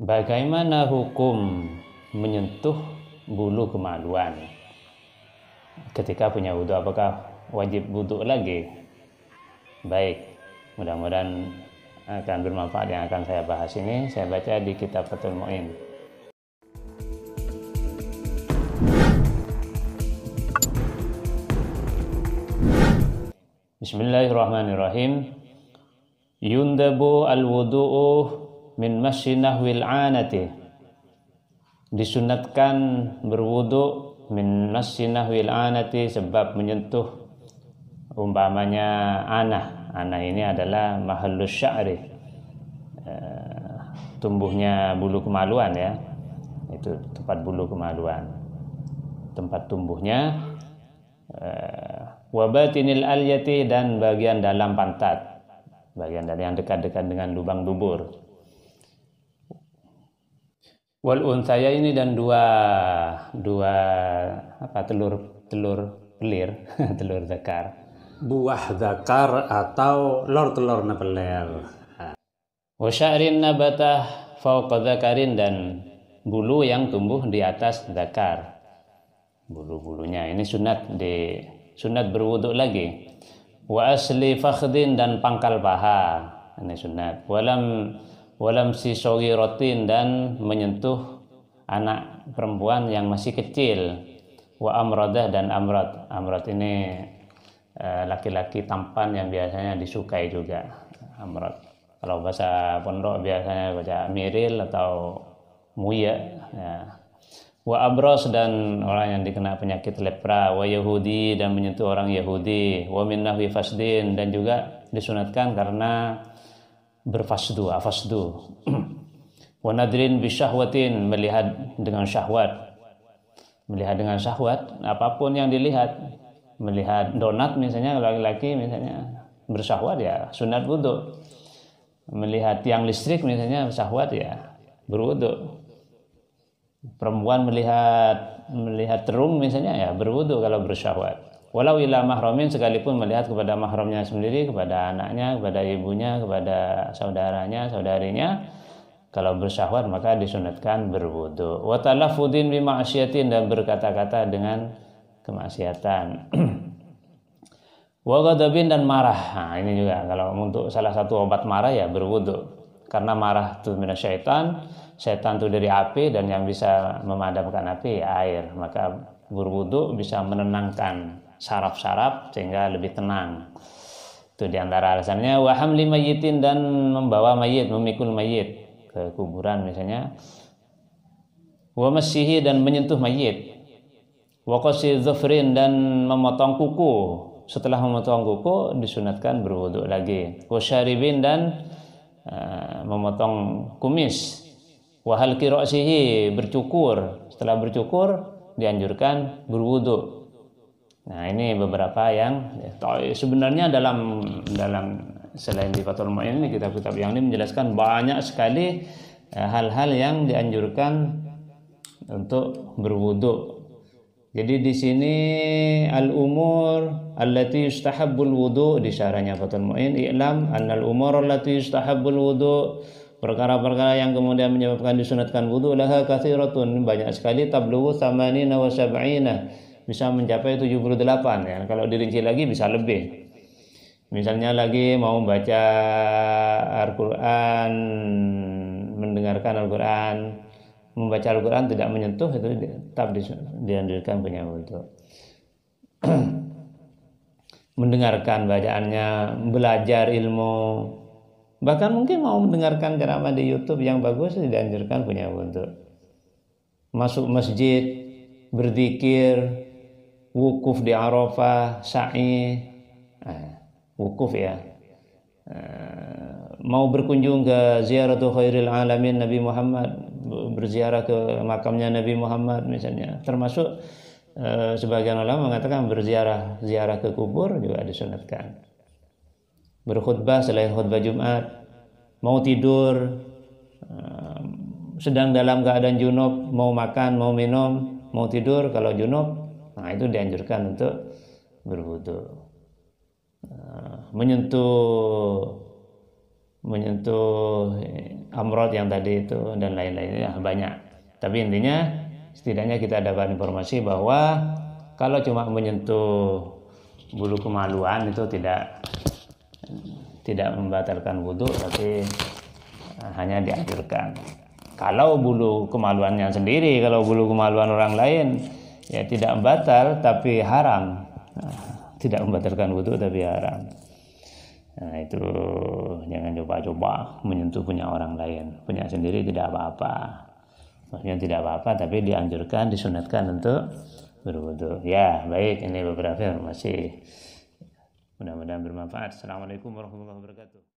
Bagaimana hukum menyentuh bulu kemaluan ketika punya wudhu? Apakah wajib wudhu lagi? Baik, mudah-mudahan akan bermanfaat yang akan saya bahas ini. Saya baca di kitab Fathul Mu'in. Bismillahirrahmanirrahim. Yundabu al-wudu'u min masyi nahwil anati. Disunatkan berwudu min masyi nahwil anati, sebab menyentuh umpamanya anah. Anah ini adalah mahallus sya'ri, tumbuhnya bulu kemaluan ya. Itu tempat bulu kemaluan, tempat tumbuhnya. Wa batinil alyati, dan bagian dalam pantat, bagian dari yang dekat-dekat dengan lubang dubur. Wal unsaya ini, dan dua telur pelir telur zakar, buah zakar atau telur pelir. Wa sya'rin nabatah fawqa zakarin, dan bulu yang tumbuh di atas zakar, bulu-bulunya. Ini sunat berwudu lagi. Wa asli fakhdin, dan pangkal paha, ini sunat. Walam si soghirotin, dan menyentuh anak perempuan yang masih kecil. Wa amradah, dan amrad. Amrad ini laki-laki tampan yang biasanya disukai juga. Amrad, kalau bahasa pondok biasanya baca miril atau muya ya. Wa abros, dan orang yang dikena penyakit lepra. Wa yahudi, dan menyentuh orang Yahudi. Wa min nahwi fasdin, dan juga disunatkan karena berfasdu, afasdu. Wa nadrin bisyahwatin, melihat dengan syahwat. Melihat dengan syahwat, apapun yang dilihat. Melihat donat misalnya, laki-laki misalnya bersyahwat ya sunat wudu. Melihat tiang listrik misalnya syahwat ya berwudu. Perempuan melihat terung misalnya ya berwudu kalau bersyahwat. Walau ila mahramin, sekalipun melihat kepada mahramnya sendiri, kepada anaknya, kepada ibunya, kepada saudaranya, saudarinya, kalau bersyahwat maka disunatkan berwudu. Wa talaffudin bi ma'siyatin, dan berkata-kata dengan kemaksiatan. Wa ghadabin, dan marah. Nah, ini juga kalau untuk salah satu obat marah ya berwudu. Karena marah itu minasyaitan, setan itu dari api, dan yang bisa memadamkan api air. Maka berwudu bisa menenangkan saraf-saraf sehingga lebih tenang. Itu diantara alasannya. Wa hamli mayyitin, dan membawa mayit, memikul mayit ke kuburan misalnya. Wa masyihi, dan menyentuh mayit. Wa qasi dhufrin, dan memotong kuku. Setelah memotong kuku disunatkan berwudu lagi. Wa syaribin, dan memotong kumis. Wa halqi ra'sihi, bercukur. Setelah bercukur dianjurkan berwudu. Nah, ini beberapa yang sebenarnya dalam selain di Fathul Mu'in ini, kitab-kitab yang ini menjelaskan banyak sekali hal-hal yang dianjurkan untuk berwudu. Jadi di sini al-umur allati yustahabbul wudu, di syarahnya Fathul Mu'in, i'lam annal umur allati yustahabbul wudu, perkara-perkara yang kemudian menyebabkan disunatkan wudu, laha katsiratun, banyak sekali, tablughu 80 wa 70, bisa mencapai 78 ya. Kalau dirinci lagi bisa lebih. Misalnya lagi mau baca Al-Qur'an, mendengarkan Al-Qur'an, membaca Al-Qur'an tidak menyentuh, itu tetap dianjurkan punya wudu. Mendengarkan bacaannya, belajar ilmu, bahkan mungkin mau mendengarkan ceramah di YouTube yang bagus, dianjurkan punya wudu. Masuk masjid, berzikir, wukuf di Arafah, sa'i, wukuf ya. Mau berkunjung ke ziaratu khairil alamin Nabi Muhammad, berziarah ke makamnya Nabi Muhammad misalnya. Termasuk sebagian ulama mengatakan ziarah ke kubur juga disunatkan. Berkhutbah selain khutbah Jumat, mau tidur, sedang dalam keadaan junub, mau makan, mau minum, mau tidur kalau junub, nah itu dianjurkan untuk berwudu. Menyentuh menyentuh amrod yang tadi itu dan lain-lainnya banyak. Tapi intinya setidaknya kita dapat informasi bahwa kalau cuma menyentuh bulu kemaluan itu tidak membatalkan wudhu, tapi hanya dianjurkan. Kalau bulu kemaluannya sendiri, kalau bulu kemaluan orang lain ya tidak batal tapi haram. Tidak membatalkan wudhu tapi haram. Nah itu jangan coba-coba menyentuh punya orang lain. Punya sendiri tidak apa-apa. Maksudnya tidak apa-apa tapi dianjurkan, disunatkan untuk berwudhu. Ya baik, ini beberapa informasi. Mudah-mudahan bermanfaat. Assalamualaikum warahmatullahi wabarakatuh.